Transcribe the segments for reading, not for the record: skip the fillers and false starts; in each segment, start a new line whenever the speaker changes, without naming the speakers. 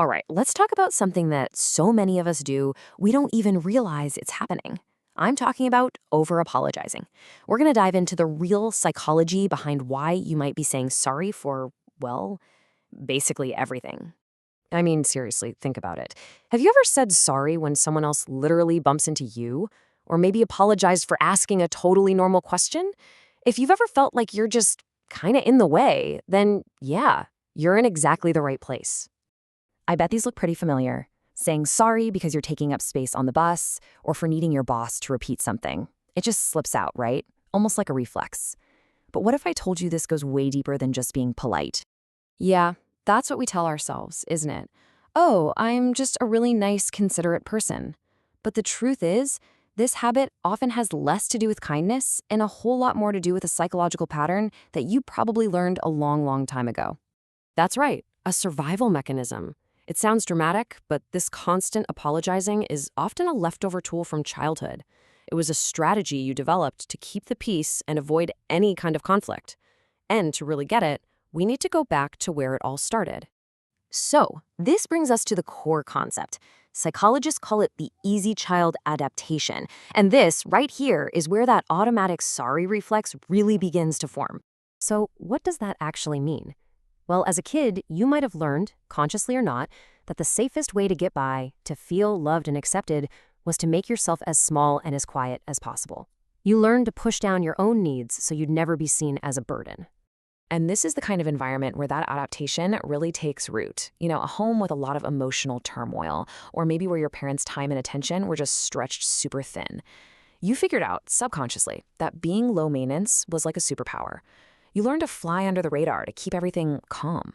All right, let's talk about something that so many of us do, we don't even realize it's happening. I'm talking about over apologizing. We're going to dive into the real psychology behind why you might be saying sorry for, well, basically everything. I mean, seriously, think about it. Have you ever said sorry when someone else literally bumps into you? Or maybe apologized for asking a totally normal question? If you've ever felt like you're just kind of in the way, then yeah, you're in exactly the right place. I bet these look pretty familiar. Saying sorry because you're taking up space on the bus, or for needing your boss to repeat something. It just slips out, right? Almost like a reflex. But what if I told you this goes way deeper than just being polite? Yeah, that's what we tell ourselves, isn't it? Oh, I'm just a really nice, considerate person. But the truth is, this habit often has less to do with kindness and a whole lot more to do with a psychological pattern that you probably learned a long, long time ago. That's right, a survival mechanism. It sounds dramatic, but this constant apologizing is often a leftover tool from childhood. It was a strategy you developed to keep the peace and avoid any kind of conflict. And to really get it, we need to go back to where it all started. So, this brings us to the core concept. Psychologists call it the easy child adaptation. And this, right here, is where that automatic sorry reflex really begins to form. So, what does that actually mean? Well, as a kid, you might have learned, consciously or not, that the safest way to get by, to feel loved and accepted, was to make yourself as small and as quiet as possible. You learned to push down your own needs so you'd never be seen as a burden. And this is the kind of environment where that adaptation really takes root. You know, a home with a lot of emotional turmoil, or maybe where your parents' time and attention were just stretched super thin. You figured out, subconsciously, that being low maintenance was like a superpower. You learned to fly under the radar to keep everything calm.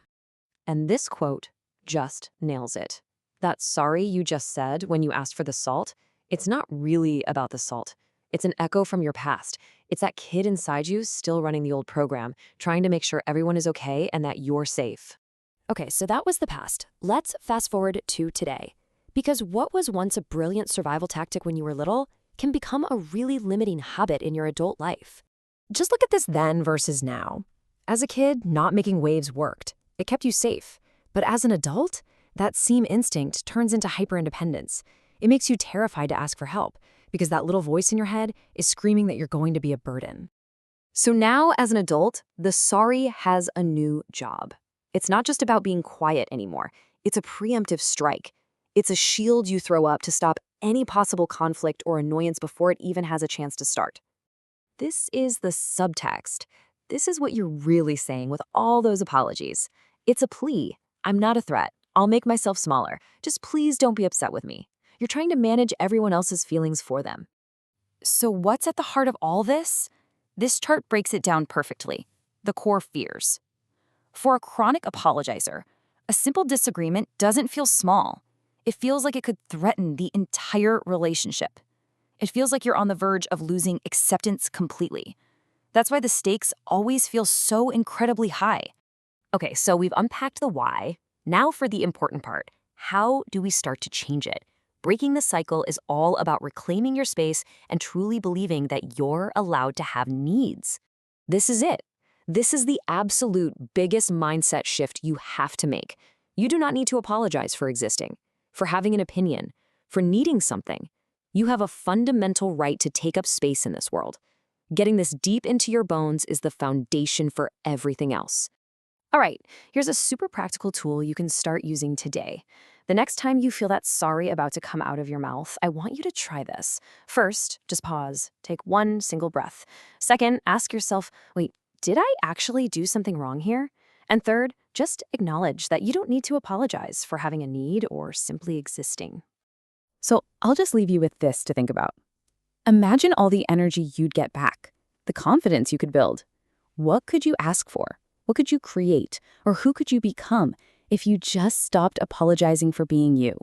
And this quote just nails it. That sorry you just said when you asked for the salt, it's not really about the salt. It's an echo from your past. It's that kid inside you still running the old program, trying to make sure everyone is okay and that you're safe. Okay, so that was the past. Let's fast forward to today. Because what was once a brilliant survival tactic when you were little can become a really limiting habit in your adult life. Just look at this then versus now. As a kid, not making waves worked. It kept you safe. But as an adult, that same instinct turns into hyper-independence. It makes you terrified to ask for help because that little voice in your head is screaming that you're going to be a burden. So now, as an adult, the sorry has a new job. It's not just about being quiet anymore. It's a preemptive strike. It's a shield you throw up to stop any possible conflict or annoyance before it even has a chance to start. This is the subtext. This is what you're really saying with all those apologies. It's a plea. I'm not a threat. I'll make myself smaller. Just please don't be upset with me. You're trying to manage everyone else's feelings for them. So what's at the heart of all this? This chart breaks it down perfectly. The core fears. For a chronic apologizer, a simple disagreement doesn't feel small. It feels like it could threaten the entire relationship. It feels like you're on the verge of losing acceptance completely. That's why the stakes always feel so incredibly high. Okay, so we've unpacked the why. Now for the important part. How do we start to change it? Breaking the cycle is all about reclaiming your space and truly believing that you're allowed to have needs. This is it. This is the absolute biggest mindset shift you have to make. You do not need to apologize for existing, for having an opinion, for needing something. You have a fundamental right to take up space in this world. Getting this deep into your bones is the foundation for everything else. All right, here's a super practical tool you can start using today. The next time you feel that sorry about to come out of your mouth, I want you to try this. First, just pause. Take one single breath. Second, ask yourself, wait, did I actually do something wrong here? And third, just acknowledge that you don't need to apologize for having a need or simply existing. So I'll just leave you with this to think about. Imagine all the energy you'd get back, the confidence you could build. What could you ask for? What could you create? Or who could you become if you just stopped apologizing for being you?